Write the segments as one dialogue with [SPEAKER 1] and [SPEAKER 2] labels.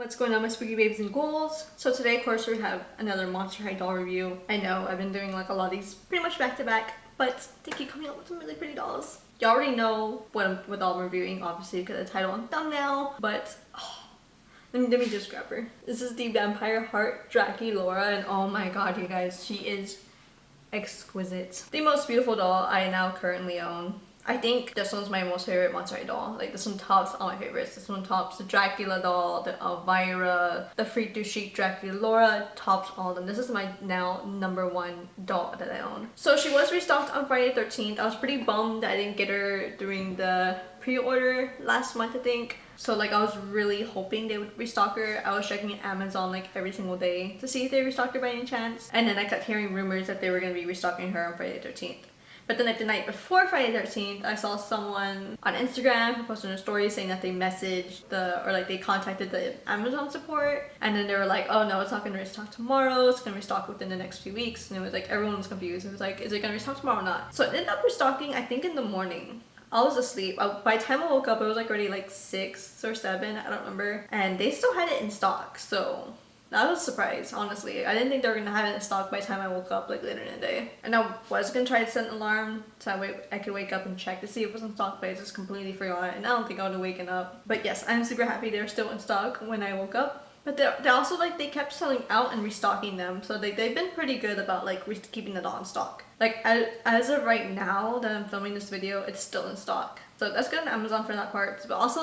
[SPEAKER 1] What's going on, my spooky babes and ghouls? So today, of course, we have another Monster High doll review. I know I've been doing like a lot of these pretty much back to back, but they keep coming out with some really pretty dolls. You already know what doll I'm reviewing, obviously, because of the title and thumbnail, but let me just grab her. This is the Vampire Heart Draculaura, and oh my god, you guys, she is exquisite. The most beautiful doll I now currently own. I think this one's my most favorite Monster High doll. Like, this one tops all my favorites. This one tops the Dracula doll, the Elvira, the Freak to Chic Draculaura, tops all of them. This is my now #1 doll that I own. So she was restocked on Friday the 13th. I was pretty bummed that I didn't get her during the pre-order last month, I think. So like, I was really hoping they would restock her. I was checking Amazon like every single day to see if they restocked her by any chance. And then I kept hearing rumors that they were going to be restocking her on Friday the 13th. But then like the night before Friday the 13th, I saw someone on Instagram who posted a story saying that they messaged they contacted the Amazon support, and then they were like, oh no, it's not gonna restock tomorrow, it's gonna restock within the next few weeks. And it was like, everyone was confused. It was like, is it gonna restock tomorrow or not? So it ended up restocking, I think, in the morning. I was asleep. By the time I woke up, it was like already like 6 or 7, I don't remember. And they still had it in stock, so that was a surprise, honestly. I didn't think they were gonna have it in stock by the time I woke up like later in the day. And I was gonna try to set an alarm so that way I could wake up and check to see if it was in stock, but I just completely forgot, and I don't think I would have waken up. But yes, I'm super happy they're still in stock when I woke up. But they're also like, they kept selling out and restocking them, so they've been pretty good about like keeping the doll in stock. Like as of right now that I'm filming this video, it's still in stock. So that's good on Amazon for that part. But also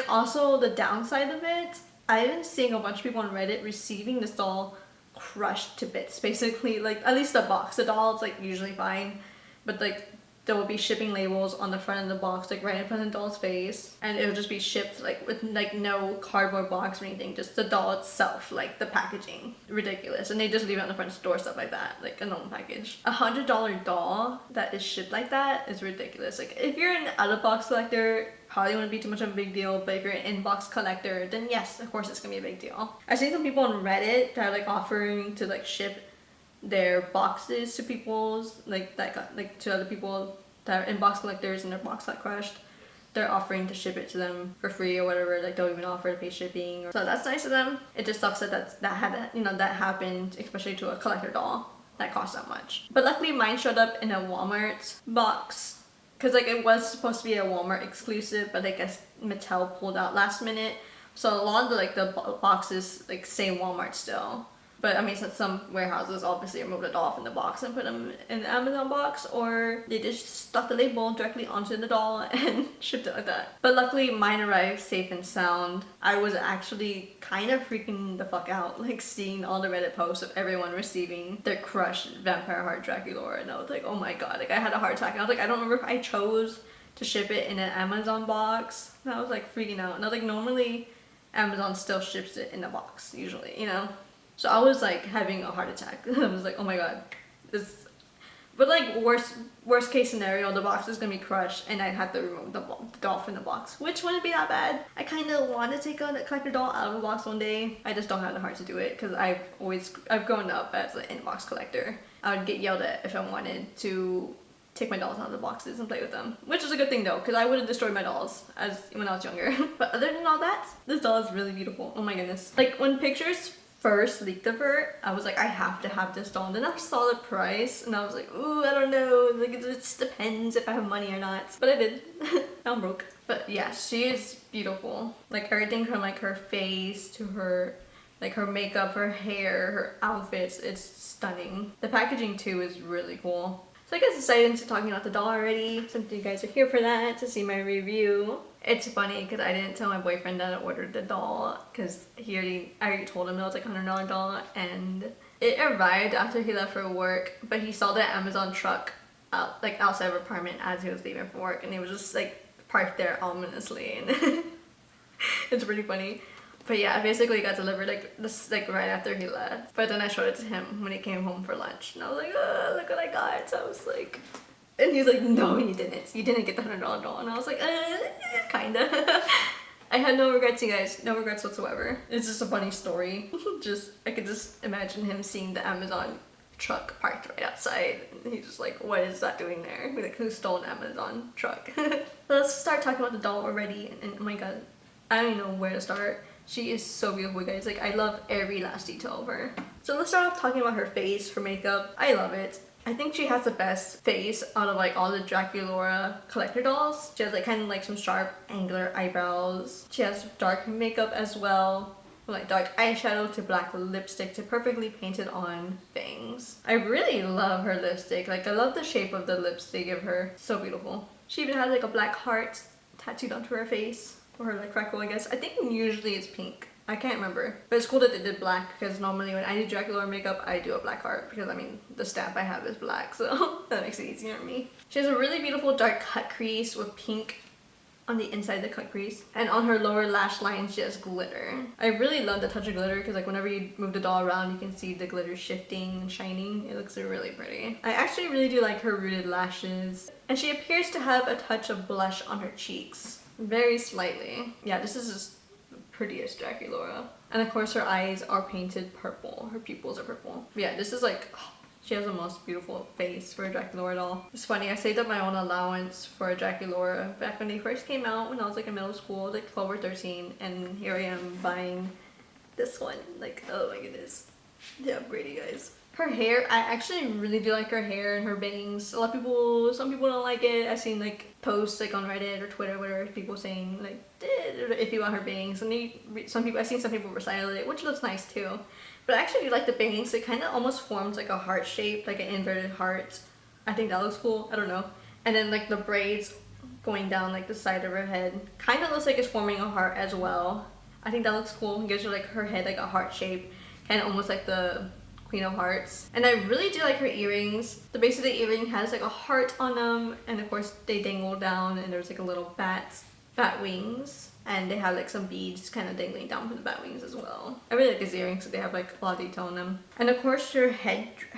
[SPEAKER 1] also the downside of it, I've been seeing a bunch of people on Reddit receiving this doll crushed to bits, basically. Like, at least the box. The doll is like usually fine, but like there will be shipping labels on the front of the box, like right in front of the doll's face, and it will just be shipped like with like no cardboard box or anything, just the doll itself, like the packaging. Ridiculous. And they just leave it on the front door, stuff like that, like a normal package. $100 doll that is shipped like that is ridiculous. Like, if you're an out-of-box collector, probably wouldn't be too much of a big deal, but if you're an in-box collector, then yes, of course it's gonna be a big deal. I've seen some people on Reddit that are like offering to like ship their boxes to people's to other people that are inbox collectors and their box got crushed. They're offering to ship it to them for free or whatever. Like, they'll even offer to pay shipping. So that's nice of them. It just sucks that that happened, especially to a collector doll that costs that much. But luckily mine showed up in a Walmart box, because like it was supposed to be a Walmart exclusive, but I guess Mattel pulled out last minute. So a lot of the boxes like say Walmart still. But I mean, since some warehouses obviously removed the doll from the box and put them in the Amazon box, or they just stuck the label directly onto the doll and shipped it like that. But luckily mine arrived safe and sound. I was actually kind of freaking the fuck out, like seeing all the Reddit posts of everyone receiving their crushed Vampire Heart Draculaura, and I was like, oh my god, like I had a heart attack. And I was like, I don't remember if I chose to ship it in an Amazon box. And I was like freaking out. And I was like, normally Amazon still ships it in a box, usually, you know? So I was like having a heart attack. I was like, oh my god, this. But like, worst case scenario, the box is gonna be crushed and I'd have to remove the doll from the box, which wouldn't be that bad. I kind of want to take a collector doll out of the box one day. I just don't have the heart to do it, because I've grown up as an in-box collector. I would get yelled at if I wanted to take my dolls out of the boxes and play with them, which is a good thing though, because I would have destroyed my dolls when I was younger. But other than all that, this doll is really beautiful. Oh my goodness. Like, when pictures first leaked of her, I was like, I have to have this doll. And then I saw the price and I was like, ooh, I don't know, like it just depends if I have money or not. But I did. Now I'm broke. But yeah, she is beautiful. Like, everything from like her face to her like her makeup, her hair, her outfits, it's stunning. The packaging too is really cool. So I guess decided into talking about the doll already, since you guys are here for that, to see my review. It's funny because I didn't tell my boyfriend that I ordered the doll, because I already told him it was like a $100 doll, and it arrived after he left for work, but he saw the Amazon truck outside of our apartment as he was leaving for work, and he was just like parked there ominously, and it's pretty funny. But yeah, basically it got delivered like right after he left. But then I showed it to him when he came home for lunch, and I was like, oh, look what I got. So I was like, and he was like, no, you didn't. You didn't get the $100 doll. And I was like, kinda. I had no regrets, you guys. No regrets whatsoever. It's just a funny story. I could just imagine him seeing the Amazon truck parked right outside. And he's just like, what is that doing there? Like, who stole an Amazon truck? Let's start talking about the doll already. And oh my god, I don't even know where to start. She is so beautiful, guys. Like, I love every last detail of her. So let's start off talking about her face, her makeup. I love it. I think she has the best face out of like all the Draculaura collector dolls. She has like kind of like some sharp angular eyebrows. She has dark makeup as well. Like dark eyeshadow to black lipstick to perfectly painted on bangs. I really love her lipstick. Like, I love the shape of the lipstick of her. So beautiful. She even has like a black heart tattooed onto her face. Or her like freckle, I guess. I think usually it's pink. I can't remember. But it's cool that they did black, because normally when I do Draculaura makeup, I do a black heart. Because, I mean, the stamp I have is black, so that makes it easier on me. She has a really beautiful dark cut crease with pink on the inside of the cut crease. And on her lower lash line, she has glitter. I really love the touch of glitter, because like whenever you move the doll around, you can see the glitter shifting and shining. It looks really pretty. I actually really do like her rooted lashes. And she appears to have a touch of blush on her cheeks. Very slightly. Yeah, this is just prettiest Draculaura. And of course her eyes are painted purple. Her pupils are purple. But yeah, this is like, oh, she has the most beautiful face for a Draculaura doll. It's funny, I saved up my own allowance for a Draculaura back when they first came out when I was like in middle school, like 12 or 13, and here I am buying this one. Like, oh my goodness. Yeah, pretty, guys. Her hair, I actually really do like her hair and her bangs. A lot of people, some people don't like it. I've seen like posts like on Reddit or Twitter, whatever, people saying like, if you want her bangs. And I've seen some people restyle it, which looks nice too. But I actually do like the bangs. It kind of almost forms like a heart shape, like an inverted heart. I think that looks cool. I don't know. And then like the braids going down like the side of her head kind of looks like it's forming a heart as well. I think that looks cool. It gives her like her head like a heart shape, kind of almost like the Queen of Hearts. And I really do like her earrings. The base of the earring has like a heart on them, and of course they dangle down, and there's like a little bat wings, and they have like some beads kind of dangling down from the bat wings as well. I really like these earrings because they have like a lot of detail in them. And of course her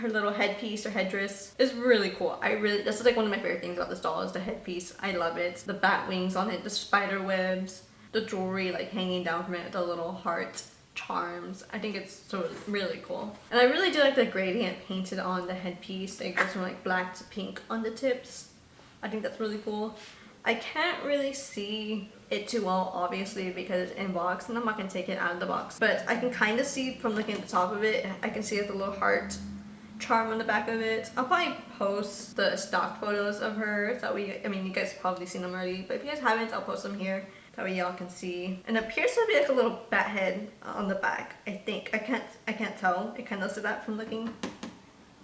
[SPEAKER 1] little headpiece or headdress is really cool. This is like one of my favorite things about this doll is the headpiece. I love it. The bat wings on it, the spider webs, the jewelry like hanging down from it, the little heart charms. I think it's so really cool. And I really do like the gradient painted on the headpiece. It goes from like black to pink on the tips. I think that's really cool. I can't really see it too well, obviously, because it's in box, and I'm not gonna take it out of the box. But I can kind of see from looking at the top of it, I can see like the little heart charm on the back of it. I'll probably post the stock photos of her, so I mean, you guys have probably seen them already, but if you guys haven't, I'll post them here. That way y'all can see. And it appears to be like a little bat head on the back, I think. I can't tell. It kind of looks like that from looking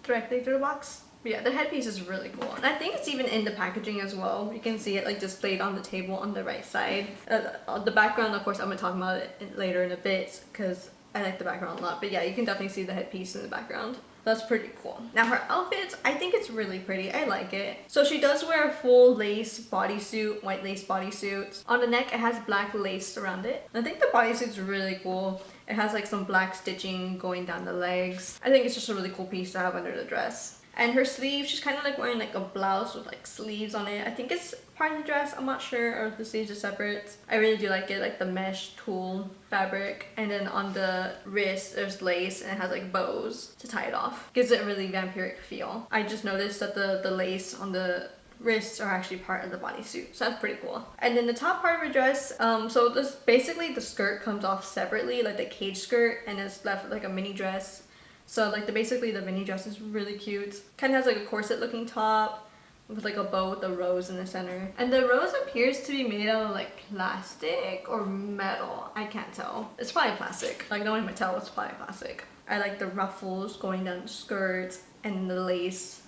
[SPEAKER 1] directly through the box. But yeah, the headpiece is really cool. And I think it's even in the packaging as well. You can see it like displayed on the table on the right side. The background, of course, I'm going to talk about it later in a bit because I like the background a lot. But yeah, you can definitely see the headpiece in the background. That's pretty cool. Now her outfits, I think it's really pretty. I like it. So she does wear a full lace bodysuit, white lace bodysuit. On the neck, it has black lace around it. I think the bodysuit's really cool. It has like some black stitching going down the legs. I think it's just a really cool piece to have under the dress. And her sleeves, she's kind of like wearing like a blouse with like sleeves on it. I think it's part of the dress, I'm not sure, or if the sleeves are separate. I really do like it, like the mesh tulle fabric. And then on the wrist, there's lace and it has like bows to tie it off. Gives it a really vampiric feel. I just noticed that the lace on the wrists are actually part of the bodysuit, so that's pretty cool. And then the top part of her dress, so this basically the skirt comes off separately, like the cage skirt, and it's left with like a mini dress. So like basically the mini dress is really cute. Kind of has like a corset looking top with like a bow with a rose in the center. And the rose appears to be made out of like plastic or metal. I can't tell. It's probably plastic. Like no one can tell, it's probably plastic. I like the ruffles going down the skirt and the lace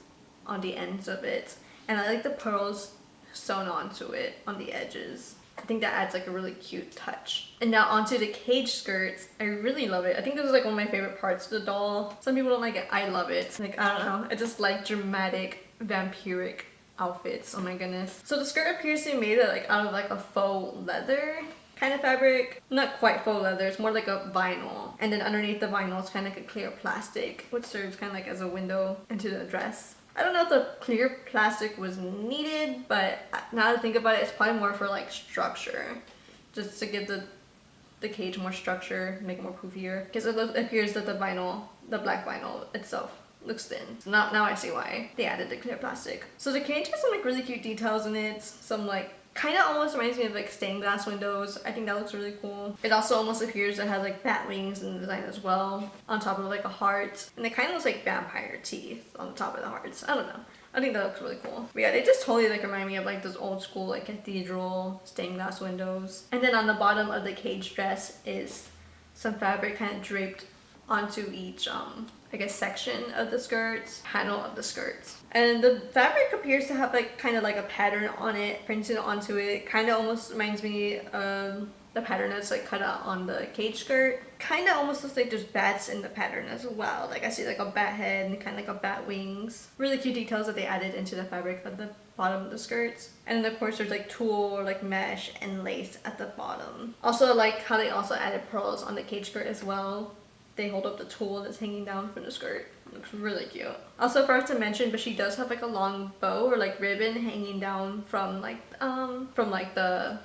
[SPEAKER 1] on the ends of it. And I like the pearls sewn onto it on the edges. I think that adds like a really cute touch. And now onto the cage skirts. I really love it. I think this is like one of my favorite parts of the doll. Some people don't like it. I love it. Like, I don't know. I just like dramatic, vampiric outfits. Oh my goodness. So the skirt appears to be made out of like a faux leather kind of fabric. Not quite faux leather. It's more like a vinyl. And then underneath the vinyl, it's kind of like a clear plastic, which serves kind of like as a window into the dress. I don't know if the clear plastic was needed, but now that I think about it, it's probably more for like structure. Just to give the cage more structure, make it more poofier. Because it appears that the vinyl, the black vinyl itself, looks thin. So now I see why they added the clear plastic. So the cage has some like really cute details in it. Some like Kind of almost reminds me of like stained glass windows. I think that looks really cool. It also almost appears to have like bat wings in the design as well, on top of like a heart. And it kind of looks like vampire teeth on the top of the hearts. I don't know. I think that looks really cool. But yeah, they just totally like remind me of like those old school like cathedral stained glass windows. And then on the bottom of the cage dress is some fabric kind of draped onto each I guess section of the skirts, panel of the skirts. And the fabric appears to have like kind of like a pattern on it, printed onto it. Kind of almost reminds me of the pattern that's like cut out on the cage skirt. Kind of almost looks like there's bats in the pattern as well. Like I see like a bat head and kind of like a bat wings. Really cute details that they added into the fabric of the bottom of the skirts. And then of course there's like tulle or like mesh and lace at the bottom. Also like how they also added pearls on the cage skirt as well. They hold up the tulle that's hanging down from the skirt. It looks really cute. Also forgot to mention, but she does have like a long bow or like ribbon hanging down from the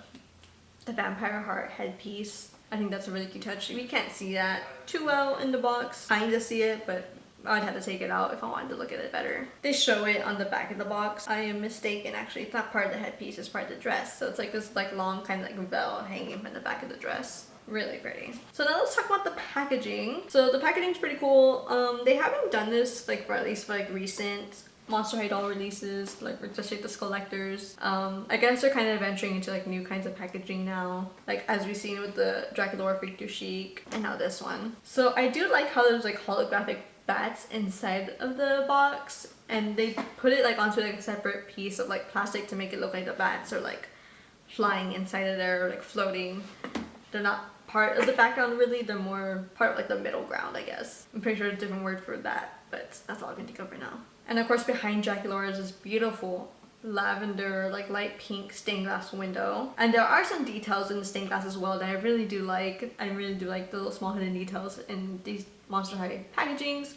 [SPEAKER 1] vampire heart headpiece. I think that's a really cute touch. We can't see that too well in the box. Kind of see it, but I'd have to take it out if I wanted to look at it better. They show it on the back of the box. I am mistaken, actually. It's not part of the headpiece, it's part of the dress. So it's like this like long kind of like veil hanging from the back of the dress. Really pretty. So now let's talk about the packaging. So the packaging's pretty cool. They haven't done this like for at least for like recent Monster High doll releases, like especially the collectors. I guess they're kind of venturing into like new kinds of packaging now, like as we've seen with the Draculaura Freak to Chic and now this one. So I do like how there's like holographic bats inside of the box, and they put it like onto like a separate piece of like plastic to make it look like the bats are like flying inside of there or like floating. They're not part of the background really, they're more part of like the middle ground, I guess. I'm pretty sure there's a different word for that, but that's all I can think of right now. And of course behind Draculaura is this beautiful lavender, like light pink stained glass window. And there are some details in the stained glass as well that I really do like. I really do like the little small hidden details in these Monster High packagings.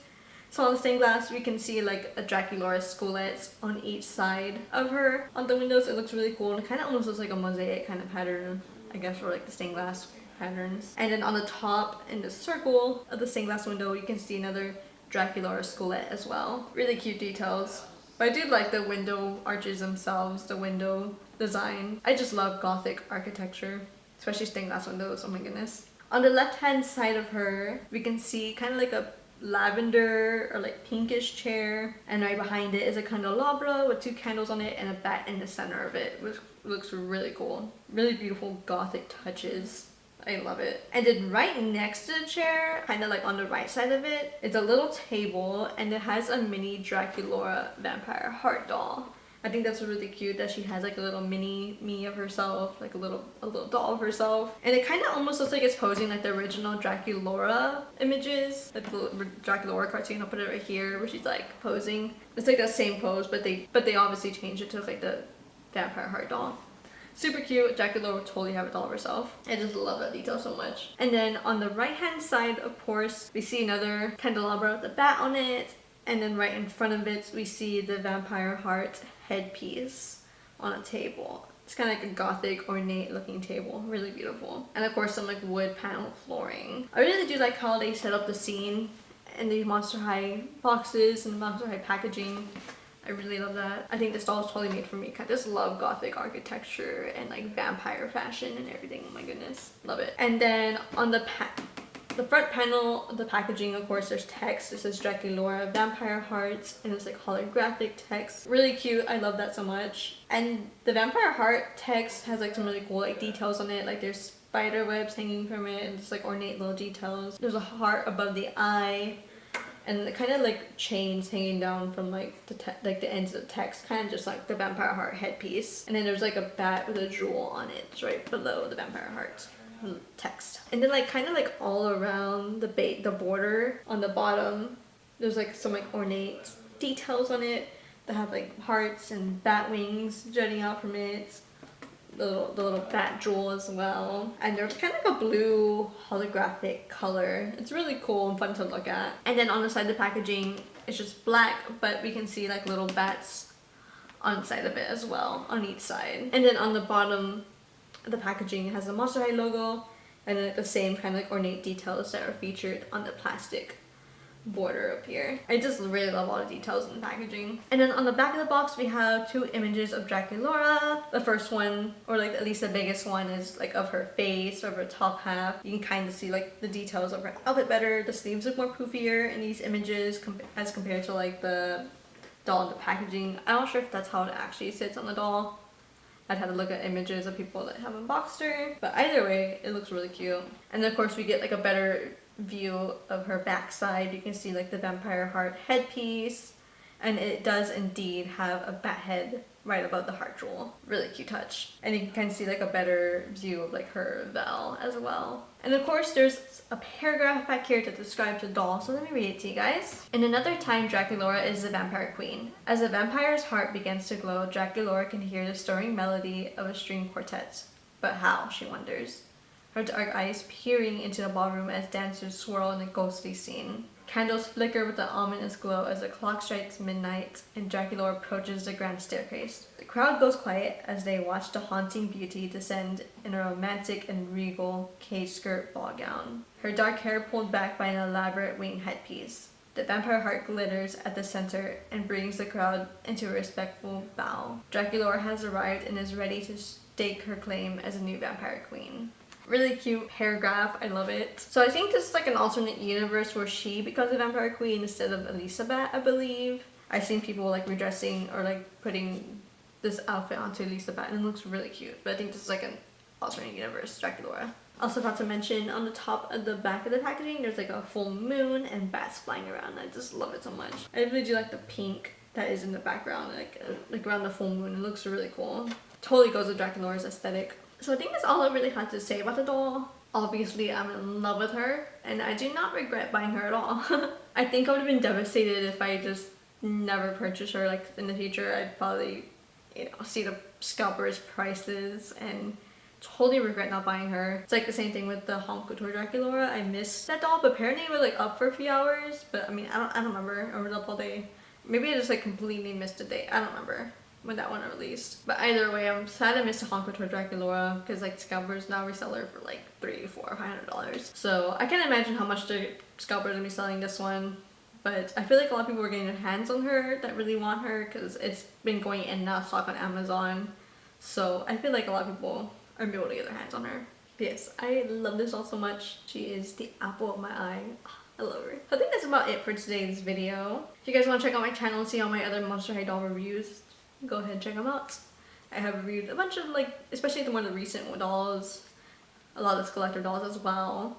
[SPEAKER 1] So on the stained glass, we can see like a Draculaura skullets on each side of her. On the windows, it looks really cool, and it kind of almost looks like a mosaic kind of pattern, I guess, for like the stained glass patterns. And then on the top, in the circle of the stained glass window, you can see another Draculaura skullet as well. Really cute details. But I do like the window arches themselves, the window design. I just love Gothic architecture, especially stained glass windows, oh my goodness. On the left hand side of her, we can see kind of like a lavender or like pinkish chair, and right behind it is a candelabra with 2 candles on it and a bat in the center of it, which looks really cool. Really beautiful Gothic touches. I love it. And then right next to the chair, kind of like on the right side of it, is a little table, and it has a mini Draculaura vampire heart doll. I think that's really cute that she has like a little mini me of herself, like a little doll of herself. And it kind of almost looks like it's posing like the original Draculaura images, like the Draculaura cartoon. I'll put it right here where she's like posing. It's like the same pose, but they obviously changed it to like the vampire heart doll. Super cute. Draculaura would totally have a doll of herself. I just love that detail so much. And then on the right hand side, of course, we see another candelabra with a bat on it. And then right in front of it, we see the vampire heart headpiece on a table. It's kind of like a Gothic, ornate looking table. Really beautiful. And of course some like wood panel flooring. I really do like how they set up the scene in the Monster High boxes and Monster High packaging. I really love that. I think this doll is totally made for me. I just love Gothic architecture and like vampire fashion and everything. Oh my goodness. Love it. And then on the front panel of the packaging, of course, there's text. This is Draculaura Vampire Hearts, and it's like holographic text. Really cute. I love that so much. And the Vampire Heart text has like some really cool like details on it. Like there's spider webs hanging from it, and just like ornate little details. There's a heart above the eye, and the kind of like chains hanging down from like the ends of the text, kind of just like the Vampire Heart headpiece. And then there's like a bat with a jewel on it. It's right below the Vampire Heart text. And then like kind of like all around the border on the bottom, there's like some like ornate details on it that have like hearts and bat wings jutting out from it. The little bat jewel as well. And there's kind of like a blue holographic color. It's really cool and fun to look at. And then on the side of the packaging, it's just black, but we can see like little bats on the side of it as well, on each side. And then on the bottom, the packaging has the Monster High logo, and then the same kind of like ornate details that are featured on the plastic border up here. I just really love all the details in the packaging. And then on the back of the box we have 2 images of Draculaura. The first one, or like at least the biggest one, is like of her face, of her top half. You can kind of see like the details of her outfit better. The sleeves look more poofier in these images as compared to like the doll in the packaging. I'm not sure if that's how it actually sits on the doll. I'd have to look at images of people that have unboxed her, but either way it looks really cute. And then of course we get like a better view of her backside. You can see like the vampire heart headpiece, and it does indeed have a bat head right above the heart jewel. Really cute touch. And you can kind of see like a better view of like her veil as well. And of course there's a paragraph back here that describes the doll, so let me read it to you guys. In another time, Draculaura is the vampire queen. As a vampire's heart begins to glow, Draculaura can hear the stirring melody of a string quartet. But how, she wonders, her dark eyes peering into the ballroom as dancers swirl in a ghostly scene. Candles flicker with an ominous glow as the clock strikes midnight and Draculaura approaches the grand staircase. The crowd goes quiet as they watch the haunting beauty descend in a romantic and regal cage-skirt ball gown, her dark hair pulled back by an elaborate wing headpiece. The vampire heart glitters at the center and brings the crowd into a respectful bow. Draculaura has arrived and is ready to stake her claim as a new vampire queen. Really cute paragraph, I love it. So I think this is like an alternate universe where she becomes a vampire queen instead of Elizabeth, I believe. I've seen people like redressing or like putting this outfit onto Elizabeth and it looks really cute. But I think this is like an alternate universe Draculaura. Also forgot to mention on the top of the back of the packaging there's like a full moon and bats flying around. I just love it so much. I really do like the pink that is in the background, like around the full moon. It looks really cool. Totally goes with Draculaura's aesthetic. So I think that's all I really had to say about the doll. Obviously, I'm in love with her, and I do not regret buying her at all. I think I would have been devastated if I just never purchased her. Like in the future, I'd probably, see the scalpers prices and totally regret not buying her. It's like the same thing with the Haute Couture Draculaura. I missed that doll, but apparently it was like up for a few hours. But I mean, I don't remember. I was up all day. Maybe I just like completely missed a day. I don't remember when that one released. But either way, I'm sad I missed the Haute Couture Draculaura because like scalpers now resell her for like $300, $400, $500. So I can't imagine how much the scalpers are gonna be selling this one. But I feel like a lot of people are getting their hands on her that really want her because it's been going in and out of stock on Amazon. So I feel like a lot of people are able to get their hands on her. But yes, I love this doll so much. She is the apple of my eye. I love her. So I think that's about it for today's video. If you guys want to check out my channel and see all my other Monster High doll reviews, go ahead and check them out. I have reviewed a bunch of especially the more recent dolls, a lot of collector dolls as well.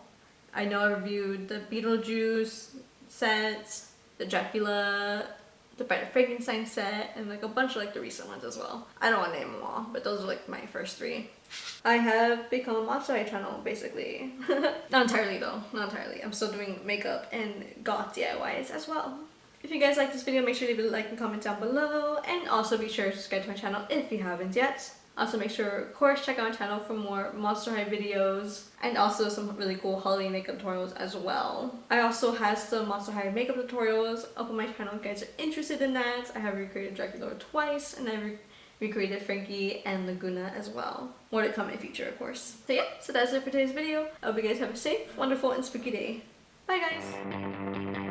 [SPEAKER 1] I know I reviewed the Beetlejuice set, the Dracula, the Bride of Frankenstein set, and like a bunch of the recent ones as well. I don't want to name them all, but those are like my first 3. I have become a Monster High channel basically. Not entirely though, not entirely. I'm still doing makeup and goth DIYs as well. If you guys like this video, make sure to leave a like and comment down below, and also be sure to subscribe to my channel if you haven't yet. Also make sure, of course, check out my channel for more Monster High videos and also some really cool Halloween makeup tutorials as well. I also have some Monster High makeup tutorials up on my channel if you guys are interested in that. I have recreated Draculaura twice, and I recreated Frankie and Laguna as well. More to come in the future, of course. So yeah, so that's it for today's video. I hope you guys have a safe, wonderful, and spooky day. Bye guys!